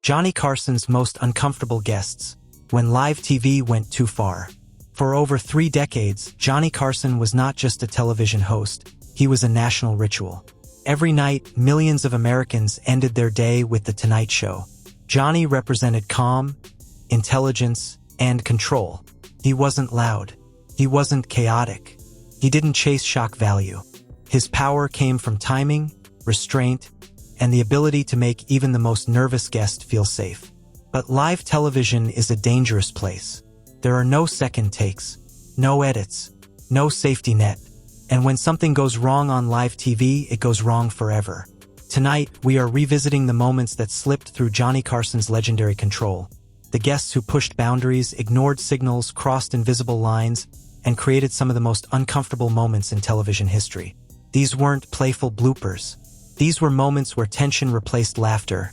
Johnny Carson's most uncomfortable guests, when live TV went too far. For over 3 decades, Johnny Carson was not just a television host, he was a national ritual. Every night, millions of Americans ended their day with The Tonight Show. Johnny represented calm, intelligence, and control. He wasn't loud. He wasn't chaotic. He didn't chase shock value. His power came from timing, restraint, and the ability to make even the most nervous guest feel safe. But live television is a dangerous place. There are no second takes, no edits, no safety net. And when something goes wrong on live TV, it goes wrong forever. Tonight, we are revisiting the moments that slipped through Johnny Carson's legendary control. The guests who pushed boundaries, ignored signals, crossed invisible lines, and created some of the most uncomfortable moments in television history. These weren't playful bloopers. These were moments where tension replaced laughter,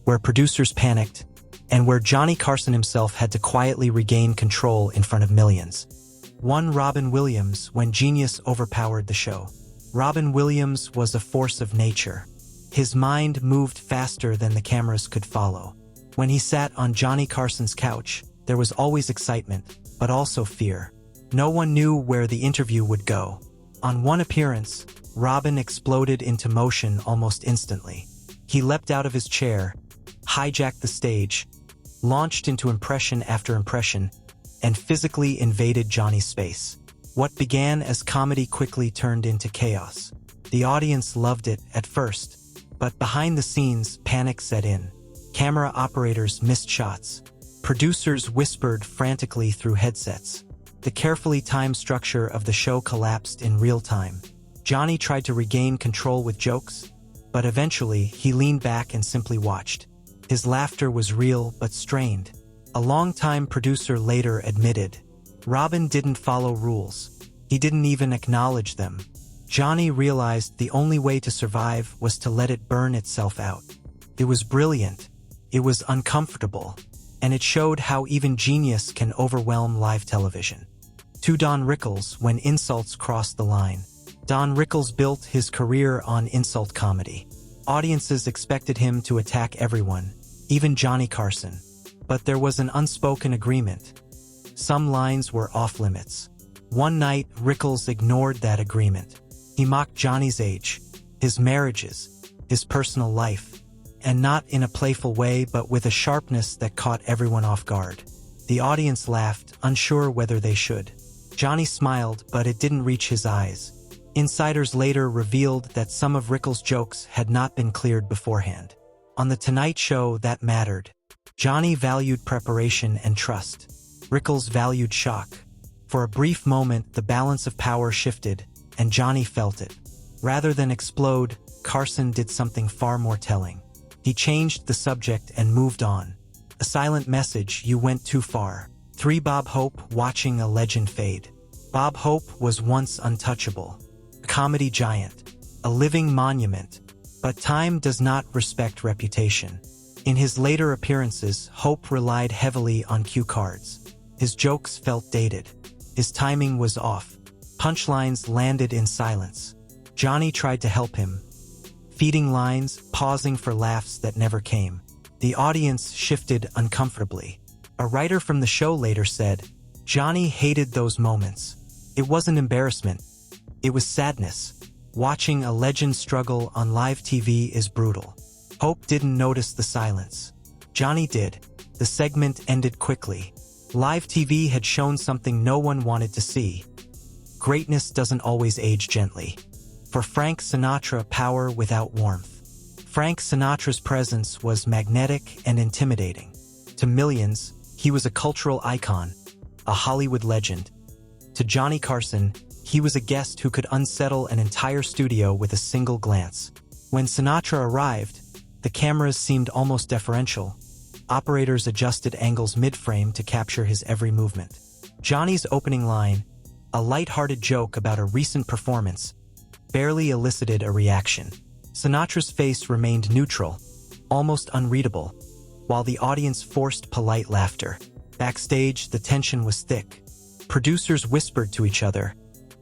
where producers panicked, and where Johnny Carson himself had to quietly regain control in front of millions. One Robin Williams, when genius overpowered the show. Robin Williams was a force of nature. His mind moved faster than the cameras could follow. When he sat on Johnny Carson's couch, there was always excitement, but also fear. No one knew where the interview would go. On one appearance, Robin exploded into motion almost instantly. He leapt out of his chair, hijacked the stage, launched into impression after impression, and physically invaded Johnny's space. What began as comedy quickly turned into chaos. The audience loved it at first, but behind the scenes, panic set in. Camera operators missed shots. Producers whispered frantically through headsets. The carefully timed structure of the show collapsed in real time. Johnny tried to regain control with jokes, but eventually he leaned back and simply watched. His laughter was real but strained. A longtime producer later admitted, Robin didn't follow rules. He didn't even acknowledge them. Johnny realized the only way to survive was to let it burn itself out. It was brilliant. It was uncomfortable. And it showed how even genius can overwhelm live television. To Don Rickles, when insults crossed the line. Don Rickles built his career on insult comedy. Audiences expected him to attack everyone, even Johnny Carson. But there was an unspoken agreement. Some lines were off-limits. One night, Rickles ignored that agreement. He mocked Johnny's age, his marriages, his personal life, and not in a playful way but with a sharpness that caught everyone off guard. The audience laughed, unsure whether they should. Johnny smiled, but it didn't reach his eyes. Insiders later revealed that some of Rickles' jokes had not been cleared beforehand. On The Tonight Show, that mattered. Johnny valued preparation and trust. Rickles valued shock. For a brief moment, the balance of power shifted, and Johnny felt it. Rather than explode, Carson did something far more telling. He changed the subject and moved on. A silent message: you went too far. 3 Bob Hope watching a legend fade. Bob Hope was once untouchable. A comedy giant. A living monument. But time does not respect reputation. In his later appearances, Hope relied heavily on cue cards. His jokes felt dated. His timing was off. Punchlines landed in silence. Johnny tried to help him, feeding lines, pausing for laughs that never came. The audience shifted uncomfortably. A writer from the show later said, Johnny hated those moments. It wasn't embarrassment. It was sadness. Watching a legend struggle on live TV is brutal. Hope didn't notice the silence. Johnny did. The segment ended quickly. Live TV had shown something no one wanted to see. Greatness doesn't always age gently. For Frank Sinatra, power without warmth. Frank Sinatra's presence was magnetic and intimidating. To millions, he was a cultural icon, a Hollywood legend. To Johnny Carson, he was a guest who could unsettle an entire studio with a single glance. When Sinatra arrived, the cameras seemed almost deferential. Operators adjusted angles mid-frame to capture his every movement. Johnny's opening line, a light-hearted joke about a recent performance, barely elicited a reaction. Sinatra's face remained neutral, almost unreadable, while the audience forced polite laughter. Backstage, the tension was thick. Producers whispered to each other,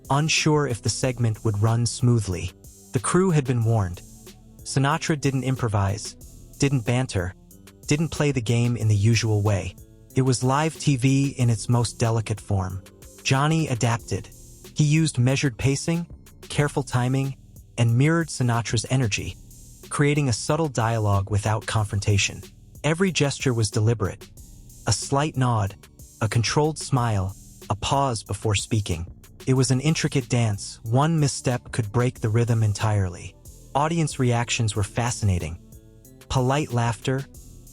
unsure if the segment would run smoothly. The crew had been warned. Sinatra didn't improvise, didn't banter. didn't play the game in the usual way. It was live TV in its most delicate form. Johnny adapted. He used measured pacing, careful timing, and mirrored Sinatra's energy, creating a subtle dialogue without confrontation. Every gesture was deliberate. A slight nod, a controlled smile, a pause before speaking. It was an intricate dance. One misstep could break the rhythm entirely. Audience reactions were fascinating. Polite laughter,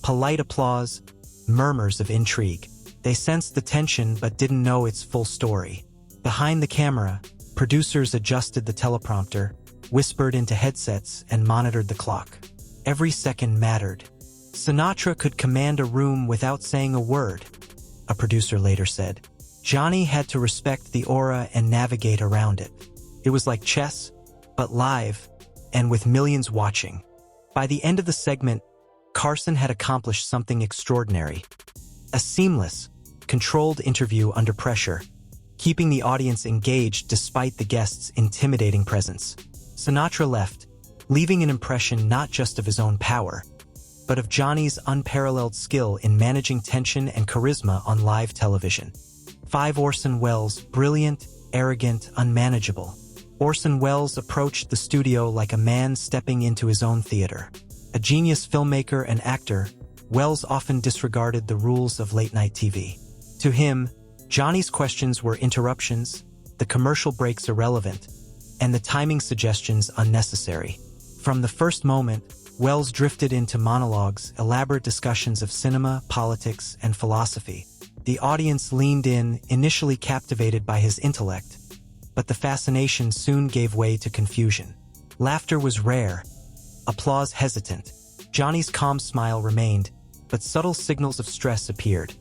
polite applause, murmurs of intrigue. They sensed the tension but didn't know its full story. Behind the camera, producers adjusted the teleprompter, whispered into headsets, and monitored the clock. Every second mattered. Sinatra could command a room without saying a word, a producer later said. Johnny had to respect the aura and navigate around it. It was like chess, but live, and with millions watching. By the end of the segment, Carson had accomplished something extraordinary. A seamless, controlled interview under pressure, keeping the audience engaged despite the guests' intimidating presence. Sinatra left, leaving an impression not just of his own power, but of Johnny's unparalleled skill in managing tension and charisma on live television. 5. Orson Welles, brilliant, arrogant, unmanageable. Orson Welles approached the studio like a man stepping into his own theater. A genius filmmaker and actor, Welles often disregarded the rules of late-night TV. To him, Johnny's questions were interruptions, the commercial breaks irrelevant, and the timing suggestions unnecessary. From the first moment, Welles drifted into monologues, elaborate discussions of cinema, politics, and philosophy. The audience leaned in, initially captivated by his intellect, but the fascination soon gave way to confusion. Laughter was rare, applause hesitant. Johnny's calm smile remained, but subtle signals of stress appeared.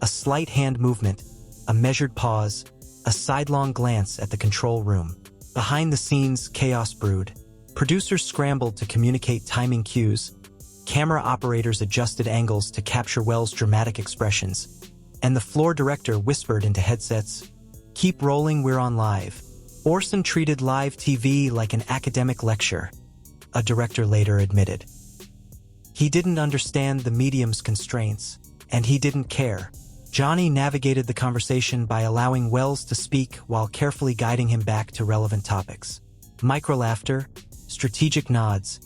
A slight hand movement, a measured pause, a sidelong glance at the control room. Behind the scenes, chaos brewed. Producers scrambled to communicate timing cues, camera operators adjusted angles to capture Welles' dramatic expressions, and the floor director whispered into headsets, "Keep rolling, we're on live." Orson treated live TV like an academic lecture, a director later admitted. He didn't understand the medium's constraints, and he didn't care. Johnny navigated the conversation by allowing Welles to speak while carefully guiding him back to relevant topics. Micro-laughter, strategic nods,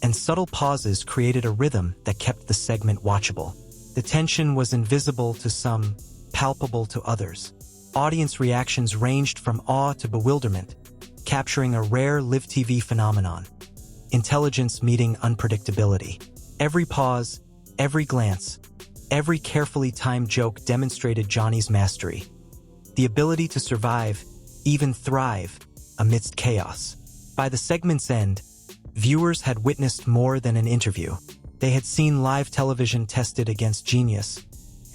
and subtle pauses created a rhythm that kept the segment watchable. The tension was invisible to some, palpable to others. Audience reactions ranged from awe to bewilderment, capturing a rare live TV phenomenon. Intelligence meeting unpredictability. Every pause, every glance, every carefully timed joke demonstrated Johnny's mastery. The ability to survive, even thrive, amidst chaos. By the segment's end, viewers had witnessed more than an interview. They had seen live television tested against genius,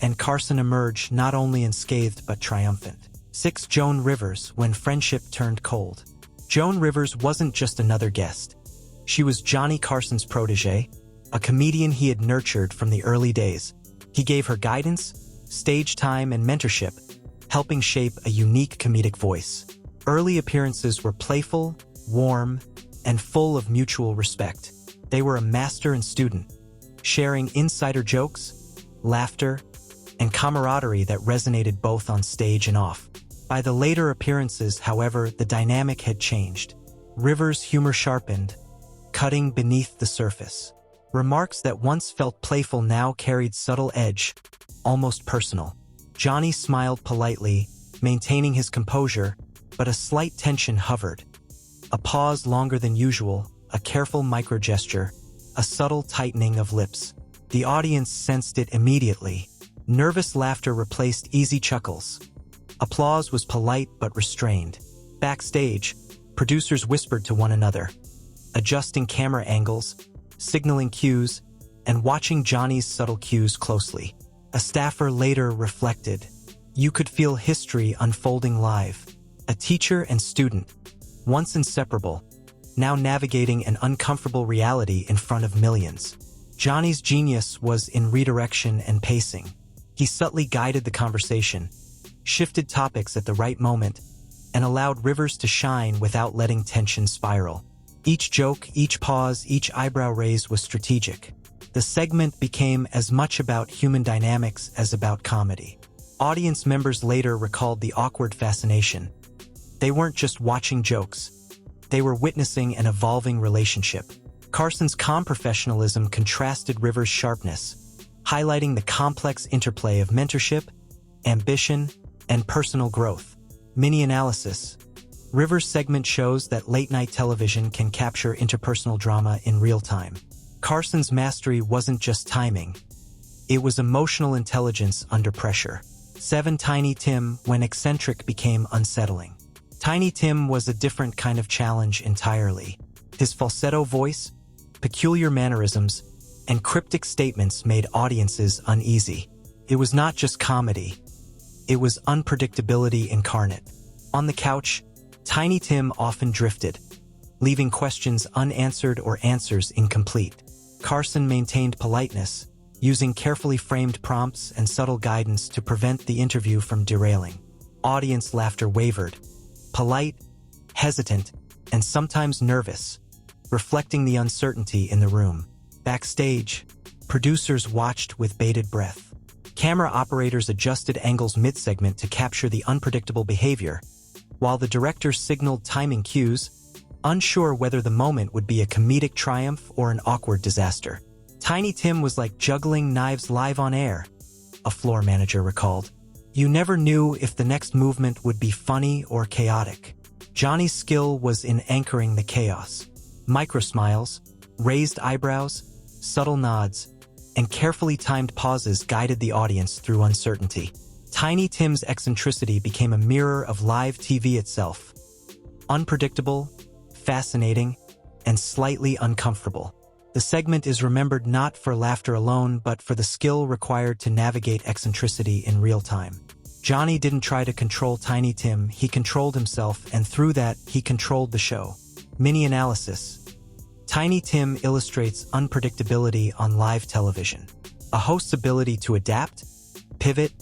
and Carson emerged not only unscathed but triumphant. 6. Joan Rivers, when friendship turned cold. Joan Rivers wasn't just another guest. She was Johnny Carson's protege, a comedian he had nurtured from the early days. He gave her guidance, stage time, and mentorship, helping shape a unique comedic voice. Early appearances were playful, warm, and full of mutual respect. They were a master and student, sharing insider jokes, laughter, and camaraderie that resonated both on stage and off. By the later appearances, however, the dynamic had changed. Rivers' humor sharpened, cutting beneath the surface. Remarks that once felt playful now carried subtle edge, almost personal. Johnny smiled politely, maintaining his composure, but a slight tension hovered. A pause longer than usual, a careful microgesture, a subtle tightening of lips. The audience sensed it immediately. Nervous laughter replaced easy chuckles. Applause was polite but restrained. Backstage, producers whispered to one another, adjusting camera angles, signaling cues, and watching Johnny's subtle cues closely. A staffer later reflected, "You could feel history unfolding live." A teacher and student, once inseparable, now navigating an uncomfortable reality in front of millions. Johnny's genius was in redirection and pacing. He subtly guided the conversation, shifted topics at the right moment, and allowed Rivers to shine without letting tension spiral. Each joke, each pause, each eyebrow raise was strategic. The segment became as much about human dynamics as about comedy. Audience members later recalled the awkward fascination. They weren't just watching jokes. They were witnessing an evolving relationship. Carson's calm professionalism contrasted Rivers' sharpness, highlighting the complex interplay of mentorship, ambition, and personal growth. Mini-analysis. Rivers' segment shows that late-night television can capture interpersonal drama in real time. Carson's mastery wasn't just timing. It was emotional intelligence under pressure. 7. Tiny Tim, when eccentric became unsettling. Tiny Tim was a different kind of challenge entirely. His falsetto voice, peculiar mannerisms, and cryptic statements made audiences uneasy. It was not just comedy. It was unpredictability incarnate. On the couch, Tiny Tim often drifted, leaving questions unanswered or answers incomplete. Carson maintained politeness, using carefully framed prompts and subtle guidance to prevent the interview from derailing. Audience laughter wavered, polite, hesitant, and sometimes nervous, reflecting the uncertainty in the room. Backstage, producers watched with bated breath. Camera operators adjusted angles mid-segment to capture the unpredictable behavior, while the directors signaled timing cues, unsure whether the moment would be a comedic triumph or an awkward disaster. Tiny Tim was like juggling knives live on air, a floor manager recalled. You never knew if the next movement would be funny or chaotic. Johnny's skill was in anchoring the chaos. Micro-smiles, raised eyebrows, subtle nods, and carefully timed pauses guided the audience through uncertainty. Tiny Tim's eccentricity became a mirror of live TV itself. Unpredictable, fascinating, and slightly uncomfortable. The segment is remembered not for laughter alone, but for the skill required to navigate eccentricity in real time. Johnny didn't try to control Tiny Tim, he controlled himself, and through that, he controlled the show. Mini-analysis. Tiny Tim illustrates unpredictability on live television. A host's ability to adapt, pivot,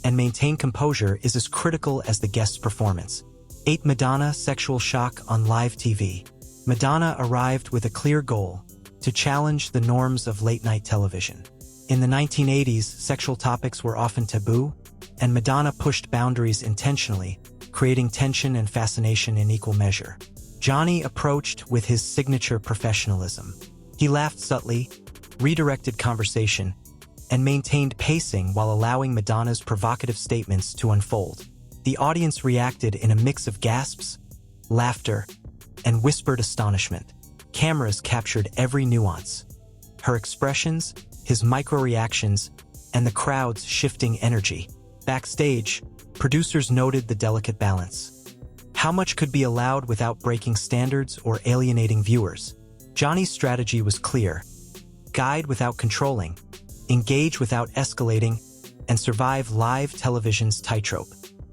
and maintain composure is as critical as the guest's performance. 8. Madonna, sexual shock on live TV. Madonna arrived with a clear goal: to challenge the norms of late-night television. In the 1980s, sexual topics were often taboo, and Madonna pushed boundaries intentionally, creating tension and fascination in equal measure. Johnny approached with his signature professionalism. He laughed subtly, redirected conversation, and maintained pacing while allowing Madonna's provocative statements to unfold. The audience reacted in a mix of gasps, laughter, and whispered astonishment. Cameras captured every nuance. Her expressions, his micro-reactions, and the crowd's shifting energy. Backstage, producers noted the delicate balance. How much could be allowed without breaking standards or alienating viewers? Johnny's strategy was clear: guide without controlling, engage without escalating, and survive live television's tightrope.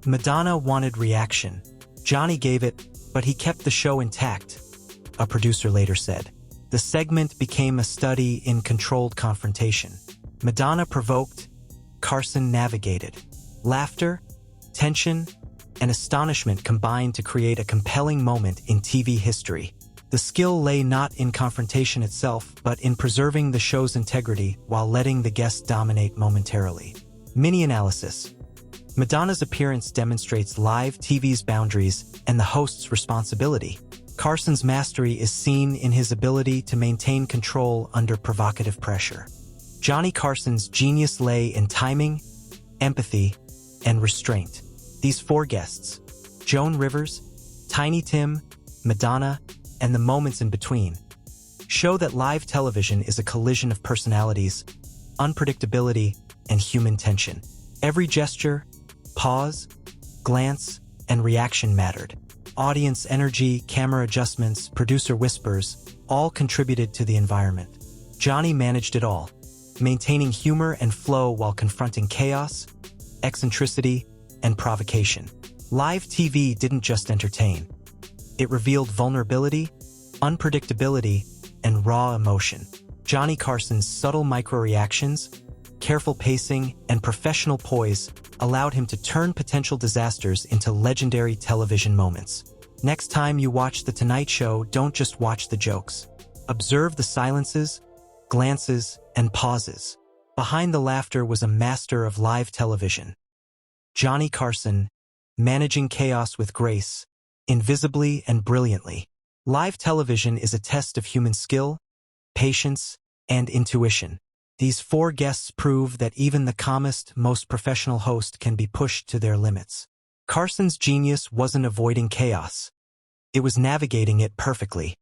Madonna wanted reaction. Johnny gave it, but he kept the show intact, a producer later said. The segment became a study in controlled confrontation. Madonna provoked, Carson navigated. Laughter, tension, and astonishment combined to create a compelling moment in TV history. The skill lay not in confrontation itself, but in preserving the show's integrity while letting the guest dominate momentarily. Mini-analysis. Madonna's appearance demonstrates live TV's boundaries and the host's responsibility. Carson's mastery is seen in his ability to maintain control under provocative pressure. Johnny Carson's genius lay in timing, empathy, and restraint. These 4 guests, Joan Rivers, Tiny Tim, Madonna, and the moments in between, show that live television is a collision of personalities, unpredictability, and human tension. Every gesture, pause, glance, and reaction mattered. Audience energy, camera adjustments, producer whispers, all contributed to the environment. Johnny managed it all, maintaining humor and flow while confronting chaos, eccentricity, and provocation. Live TV didn't just entertain. It revealed vulnerability, unpredictability, and raw emotion. Johnny Carson's subtle micro-reactions, careful pacing, and professional poise allowed him to turn potential disasters into legendary television moments. Next time you watch The Tonight Show, don't just watch the jokes. Observe the silences, glances, and pauses. Behind the laughter was a master of live television. Johnny Carson, managing chaos with grace, invisibly and brilliantly. Live television is a test of human skill, patience, and intuition. These four guests prove that even the calmest, most professional host can be pushed to their limits. Carson's genius wasn't avoiding chaos. It was navigating it perfectly.